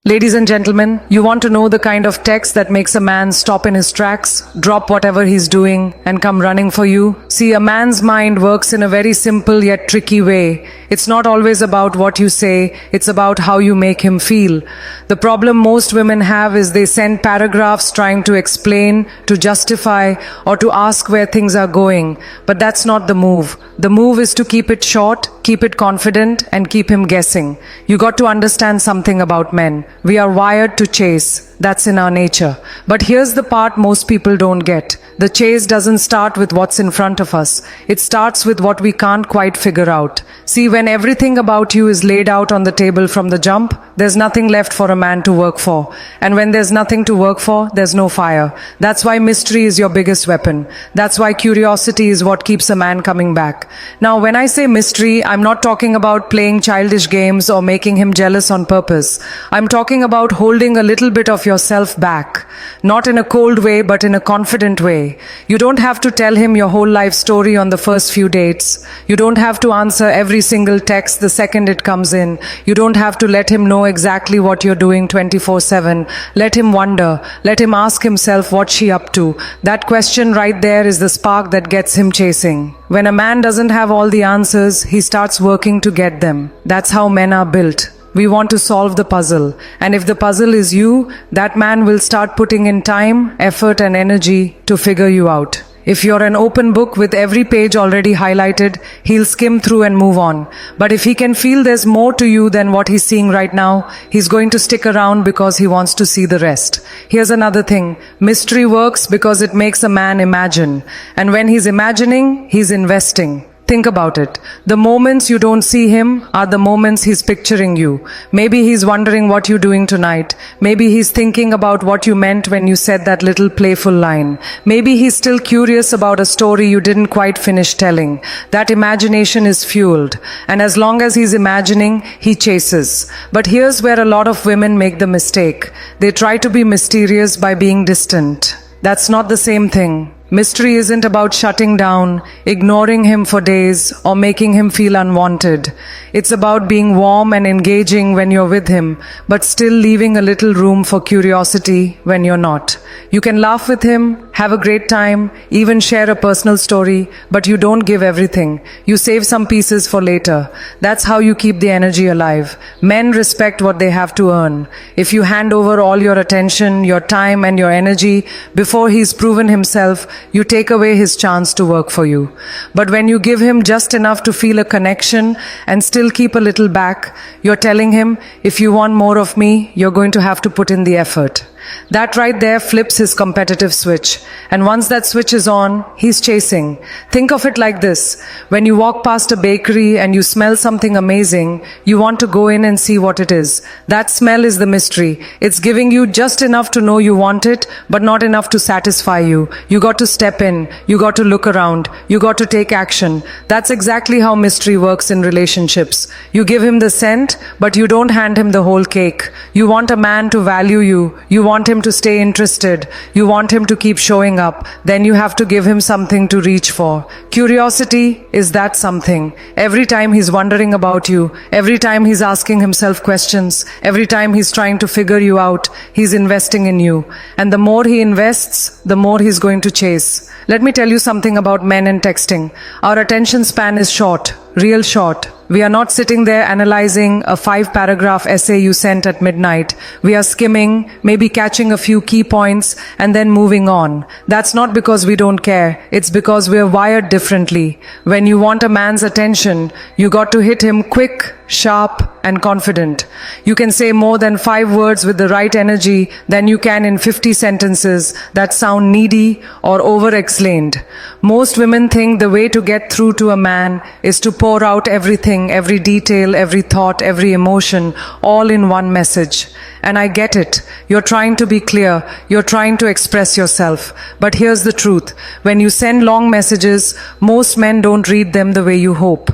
Ladies and gentlemen, you want to know the kind of text that makes a man stop in his tracks, drop whatever he's doing, and come running for you? See, a man's mind works in a very simple yet tricky way. It's not always about what you say, it's about how you make him feel. The problem most women have is they send paragraphs trying to explain, to justify, or to ask where things are going. But that's not the move. The move is to keep it short, keep it confident, and keep him guessing. You got to understand something about men. We are wired to chase. That's in our nature. But here's the part most people don't get. The chase doesn't start with what's in front of us. It starts with what we can't quite figure out. See, when everything about you is laid out on the table from the jump, there's nothing left for a man to work for. And when there's nothing to work for, there's no fire. That's why mystery is your biggest weapon. That's why curiosity is what keeps a man coming back. Now, when I say mystery, I'm not talking about playing childish games or making him jealous on purpose. I'm talking about holding a little bit of yourself back. Not in a cold way, but in a confident way. You don't have to tell him your whole life story on the first few dates. You don't have to answer every single text the second it comes in. You don't have to let him know exactly what you're doing 24/7. Let him wonder. Let him ask himself what's she up to. That question right there is the spark that gets him chasing. When a man doesn't have all the answers, he starts working to get them. That's how men are built. We want to solve the puzzle. And if the puzzle is you, that man will start putting in time, effort, and energy to figure you out. If you're an open book with every page already highlighted, he'll skim through and move on. But if he can feel there's more to you than what he's seeing right now, he's going to stick around because he wants to see the rest. Here's another thing. Mystery works because it makes a man imagine. And when he's imagining, he's investing. Think about it. The moments you don't see him are the moments he's picturing you. Maybe he's wondering what you're doing tonight. Maybe he's thinking about what you meant when you said that little playful line. Maybe he's still curious about a story you didn't quite finish telling. That imagination is fueled. And as long as he's imagining, he chases. But here's where a lot of women make the mistake. They try to be mysterious by being distant. That's not the same thing. Mystery isn't about shutting down, ignoring him for days, or making him feel unwanted. It's about being warm and engaging when you're with him, but still leaving a little room for curiosity when you're not. You can laugh with him, have a great time, even share a personal story, but you don't give everything. You save some pieces for later. That's how you keep the energy alive. Men respect what they have to earn. If you hand over all your attention, your time, and your energy before he's proven himself, you take away his chance to work for you. But when you give him just enough to feel a connection and still keep a little back, you're telling him, if you want more of me, you're going to have to put in the effort. That right there flips his competitive switch. And once that switch is on, he's chasing. Think of it like this. When you walk past a bakery and you smell something amazing, you want to go in and see what it is. That smell is the mystery. It's giving you just enough to know you want it, but not enough to satisfy you. You got to step in. You got to look around. You got to take action. That's exactly how mystery works in relationships. You give him the scent, but you don't hand him the whole cake. You want a man to value you. You want him to stay interested. You want him to keep showing up. Then you have to give him something to reach for. Curiosity is that something. Every time he's wondering about you, every time he's asking himself questions, every time he's trying to figure you out, he's investing in you. And the more he invests, the more he's going to chase. Let me tell you something about men and texting. Our attention span is short, real short. We are not sitting there analyzing a 5-paragraph essay you sent at midnight. We are skimming, maybe catching a few key points, and then moving on. That's not because we don't care. It's because we're wired differently. When you want a man's attention, you got to hit him quick, sharp, and confident. You can say more than 5 words with the right energy than you can in 50 sentences that sound needy or over-explained. Most women think the way to get through to a man is to pour out everything, every detail, every thought, every emotion, all in one message. And I get it. You're trying to be clear. You're trying to express yourself. But here's the truth. When you send long messages, most men don't read them the way you hope.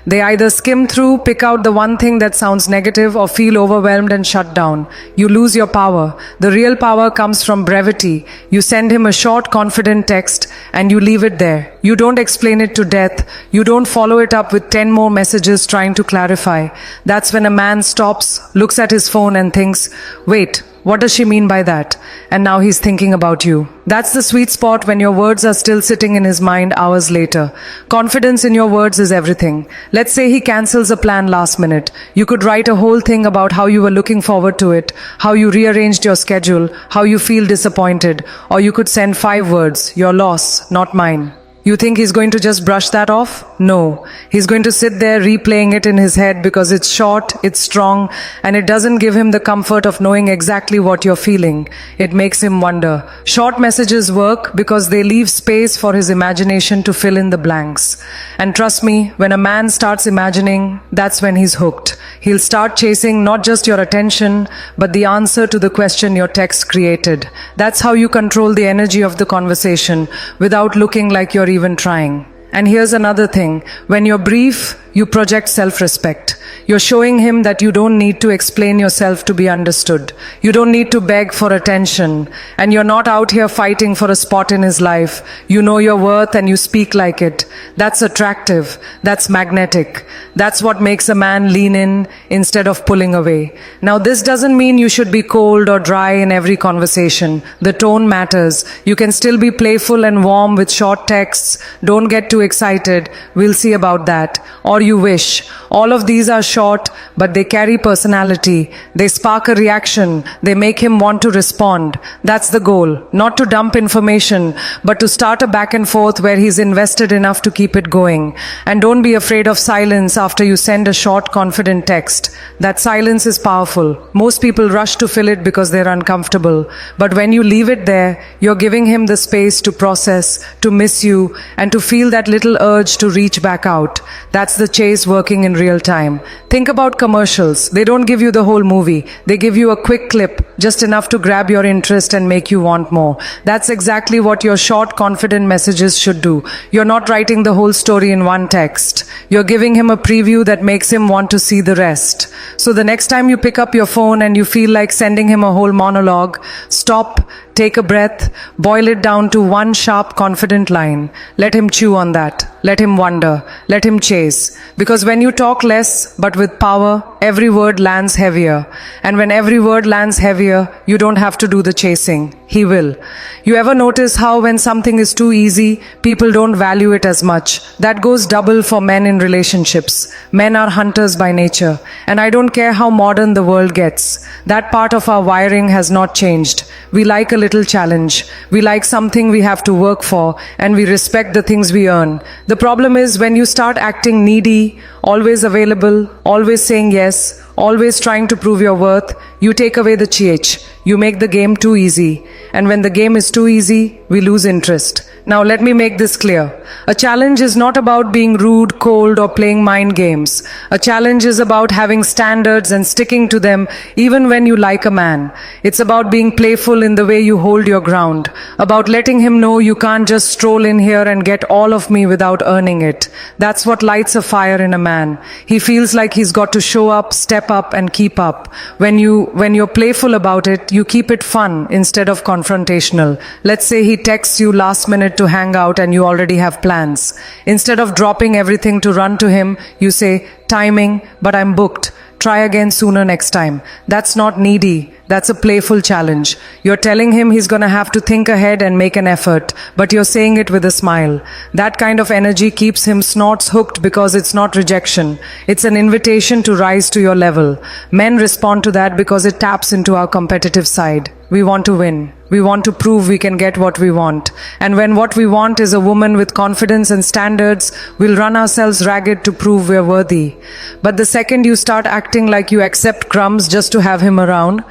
They either skim through, pick out the one thing that sounds negative, or feel overwhelmed and shut down. You lose your power. The real power comes from brevity. You send him a short, confident text and you leave it there. You don't explain it to death. You don't follow it up with 10 more messages trying to clarify. That's when a man stops, looks at his phone and thinks, wait, what does she mean by that? And now he's thinking about you. That's the sweet spot when your words are still sitting in his mind hours later. Confidence in your words is everything. Let's say he cancels a plan last minute. You could write a whole thing about how you were looking forward to it, how you rearranged your schedule, how you feel disappointed. Or you could send 5 words, your loss, not mine. You think he's going to just brush that off? No. He's going to sit there replaying it in his head because it's short, it's strong, and it doesn't give him the comfort of knowing exactly what you're feeling. It makes him wonder. Short messages work because they leave space for his imagination to fill in the blanks. And trust me, when a man starts imagining, that's when he's hooked. He'll start chasing not just your attention, but the answer to the question your text created. That's how you control the energy of the conversation without looking like you're even trying. And here's another thing. When you're brief, you project self-respect. You're showing him that you don't need to explain yourself to be understood. You don't need to beg for attention. And you're not out here fighting for a spot in his life. You know your worth and you speak like it. That's attractive. That's magnetic. That's what makes a man lean in instead of pulling away. Now, this doesn't mean you should be cold or dry in every conversation. The tone matters. You can still be playful and warm with short texts. Don't get too excited. We'll see about that. Or you wish. All of these are short, but they carry personality. They spark a reaction. They make him want to respond. That's the goal. Not to dump information, but to start a back and forth where he's invested enough to keep it going. And don't be afraid of silence after you send a short, confident text. That silence is powerful. Most people rush to fill it because they're uncomfortable. But when you leave it there, you're giving him the space to process, to miss you, and to feel that little urge to reach back out. That's the chase working in real time. Think about commercials. They don't give you the whole movie. They give you a quick clip, just enough to grab your interest and make you want more. That's exactly what your short, confident messages should do. You're not writing the whole story in one text. You're giving him a preview that makes him want to see the rest. So the next time you pick up your phone and you feel like sending him a whole monologue, stop, take a breath, boil it down to one sharp, confident line. Let him chew on that. Let him wonder. Let him chase. Because when you talk less, but with power, every word lands heavier. And when every word lands heavier, you don't have to do the chasing. He will. You ever notice how when something is too easy, people don't value it as much? That goes double for men in relationships. Men are hunters by nature. And I don't care how modern the world gets. That part of our wiring has not changed. We like a little challenge. We like something we have to work for, and we respect the things we earn. The problem is when you start acting needy, always available, always saying yes, always trying to prove your worth, you take away the CH. You make the game too easy. And when the game is too easy, we lose interest. Now let me make this clear. A challenge is not about being rude, cold, or playing mind games. A challenge is about having standards and sticking to them even when you like a man. It's about being playful in the way you hold your ground. About letting him know you can't just stroll in here and get all of me without earning it. That's what lights a fire in a man. He feels like he's got to show up, step up, and keep up. When you're playful about it, you keep it fun instead of confrontational. Let's say he texts you last minute to hang out and you already have plans. Instead of dropping everything to run to him, you say, timing, but I'm booked. Try again sooner next time. That's not needy. That's a playful challenge. You're telling him he's gonna have to think ahead and make an effort, but you're saying it with a smile. That kind of energy keeps him snorts hooked because it's not rejection. It's an invitation to rise to your level. Men respond to that because it taps into our competitive side. We want to win. We want to prove we can get what we want. And when what we want is a woman with confidence and standards, we'll run ourselves ragged to prove we're worthy. But the second you start acting like you accept crumbs just to have him around,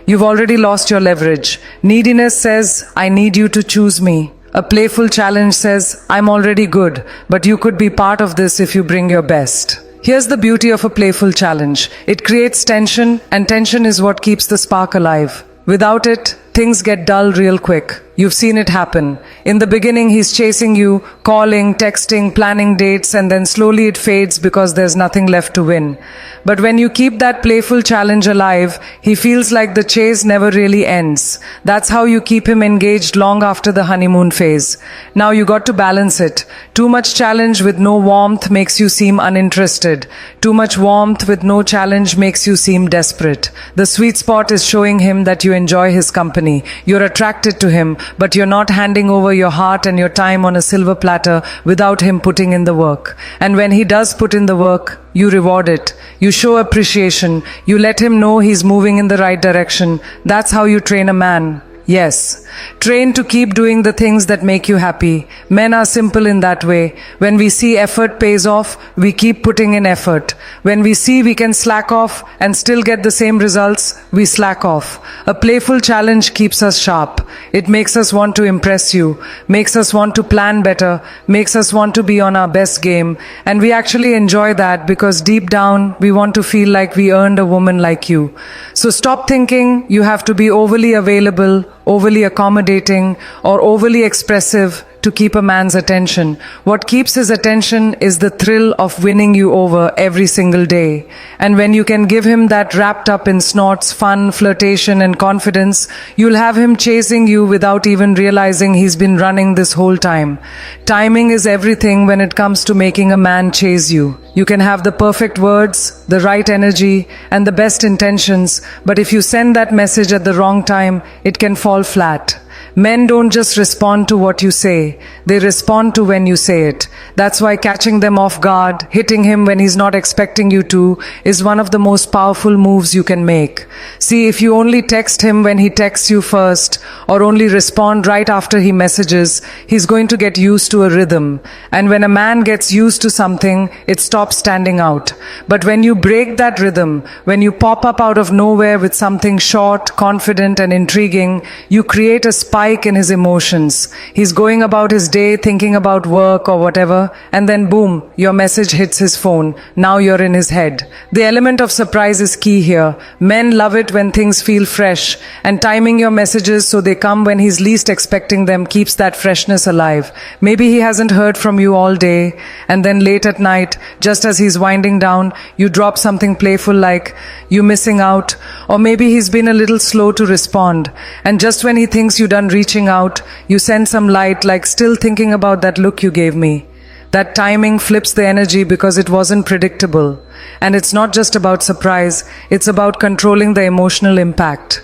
you've already lost your leverage. Neediness says, I need you to choose me. A playful challenge says, I'm already good, but you could be part of this if you bring your best. Here's the beauty of a playful challenge. It creates tension, and tension is what keeps the spark alive. Without it, things get dull real quick. You've seen it happen. In the beginning, he's chasing you, calling, texting, planning dates, and then slowly it fades because there's nothing left to win. But when you keep that playful challenge alive, he feels like the chase never really ends. That's how you keep him engaged long after the honeymoon phase. Now you got to balance it. Too much challenge with no warmth makes you seem uninterested. Too much warmth with no challenge makes you seem desperate. The sweet spot is showing him that you enjoy his company. You're attracted to him, but you're not handing over your heart and your time on a silver platter without him putting in the work. And when he does put in the work, you reward it. You show appreciation. You let him know he's moving in the right direction. That's how you train a man. Yes, train to keep doing the things that make you happy. Men are simple in that way. When we see effort pays off, we keep putting in effort. When we see we can slack off and still get the same results, we slack off. A playful challenge keeps us sharp. It makes us want to impress you, makes us want to plan better, makes us want to be on our best game. And we actually enjoy that because deep down, we want to feel like we earned a woman like you. So stop thinking you have to be overly available, overly accommodating, or overly expressive to keep a man's attention. What keeps his attention is the thrill of winning you over every single day. And when you can give him that wrapped up in snorts, fun, flirtation, and confidence, you'll have him chasing you without even realizing he's been running this whole time. Timing is everything when it comes to making a man chase you. You can have the perfect words, the right energy, and the best intentions, but if you send that message at the wrong time, it can fall flat. Men don't just respond to what you say, they respond to when you say it. That's why catching them off guard, hitting him when he's not expecting you to, is one of the most powerful moves you can make. See, if you only text him when he texts you first, or only respond right after he messages, he's going to get used to a rhythm. And when a man gets used to something, it stops standing out. But when you break that rhythm, when you pop up out of nowhere with something short, confident, and intriguing, you create a spike in his emotions. He's going about his day thinking about work or whatever, and then boom, your message hits his phone. Now you're in his head. The element of surprise is key here. Men love it when things feel fresh, and timing your messages so they come when he's least expecting them keeps that freshness alive. Maybe he hasn't heard from you all day, and then late at night, just as he's winding down, you drop something playful like, "You missing out?" Or maybe he's been a little slow to respond, and just when he thinks you're done reaching out, you send some light like, "Still thinking about that look you gave me." That timing flips the energy because it wasn't predictable. And it's not just about surprise, it's about controlling the emotional impact.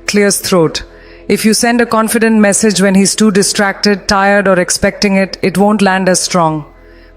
Clears throat. If you send a confident message when he's too distracted, tired, or expecting it, it won't land as strong.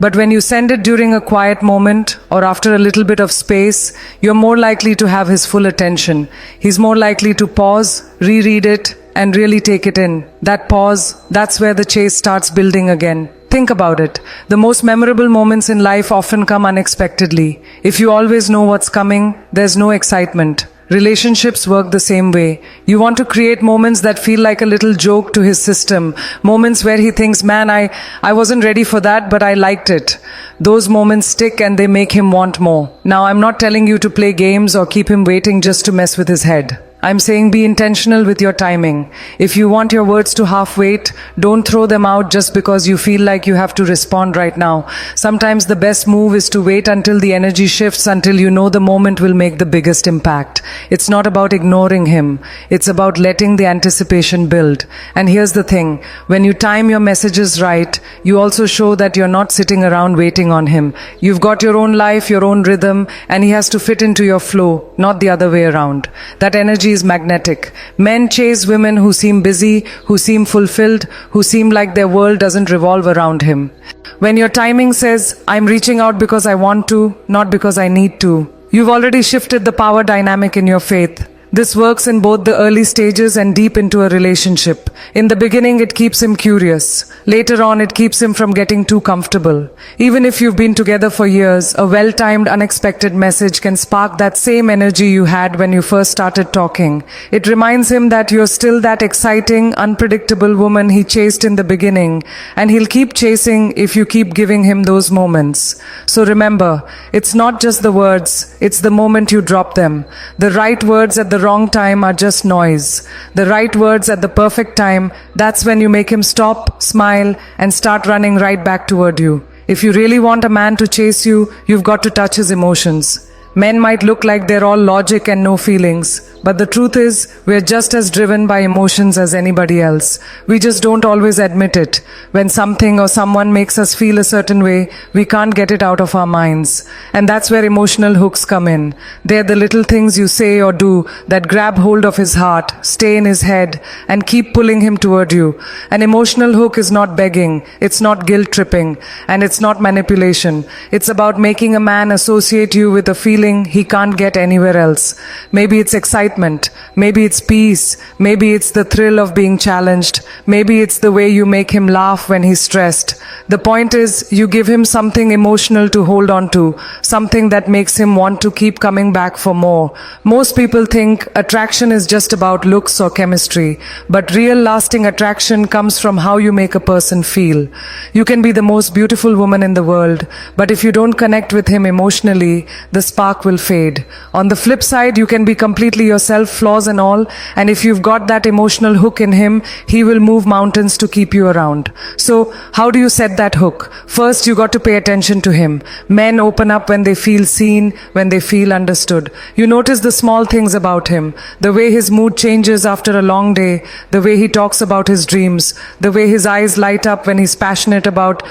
But when you send it during a quiet moment or after a little bit of space, you're more likely to have his full attention. He's more likely to pause, reread it, and really take it in. That pause, that's where the chase starts building again. Think about it. The most memorable moments in life often come unexpectedly. If you always know what's coming, there's no excitement. Relationships work the same way. You want to create moments that feel like a little joke to his system. Moments where he thinks, "Man, I wasn't ready for that, but I liked it." Those moments stick and they make him want more. Now, I'm not telling you to play games or keep him waiting just to mess with his head. I'm saying be intentional with your timing. If you want your words to half wait, don't throw them out just because you feel like you have to respond right now. Sometimes the best move is to wait until the energy shifts, until you know the moment will make the biggest impact. It's not about ignoring him. It's about letting the anticipation build. And here's the thing, when you time your messages right, you also show that you're not sitting around waiting on him. You've got your own life, your own rhythm, and he has to fit into your flow, not the other way around. That energy is magnetic. Men chase women who seem busy, who seem fulfilled, who seem like their world doesn't revolve around him. When your timing says, "I'm reaching out because I want to, not because I need to," you've already shifted the power dynamic in your faith. This works in both the early stages and deep into a relationship. In the beginning, it keeps him curious. Later on, it keeps him from getting too comfortable. Even if you've been together for years, a well-timed, unexpected message can spark that same energy you had when you first started talking. It reminds him that you're still that exciting, unpredictable woman he chased in the beginning, and he'll keep chasing if you keep giving him those moments. So remember, it's not just the words, it's the moment you drop them. The right words at the wrong time are just noise. The right words at the perfect time, that's when you make him stop, smile, and start running right back toward you. If you really want a man to chase you, you've got to touch his emotions. Men might look like they're all logic and no feelings, but the truth is, we're just as driven by emotions as anybody else. We just don't always admit it. When something or someone makes us feel a certain way, we can't get it out of our minds. And that's where emotional hooks come in. They're the little things you say or do that grab hold of his heart, stay in his head, and keep pulling him toward you. An emotional hook is not begging, it's not guilt tripping, and it's not manipulation. It's about making a man associate you with a feeling he can't get anywhere else. Maybe it's excitement, maybe it's peace, maybe it's the thrill of being challenged, maybe it's the way you make him laugh when he's stressed. The point is, you give him something emotional to hold on to, something that makes him want to keep coming back for more. Most people think attraction is just about looks or chemistry, but real lasting attraction comes from how you make a person feel. You can be the most beautiful woman in the world, but if you don't connect with him emotionally, the spark will fade. On the flip side, you can be completely yourself, flaws and all, and if you've got that emotional hook in him, he will move mountains to keep you around. So, how do you set that hook? First, you got to pay attention to him. Men open up when they feel seen, when they feel understood. You notice the small things about him, the way his mood changes after a long day, the way he talks about his dreams, the way his eyes light up when he's passionate about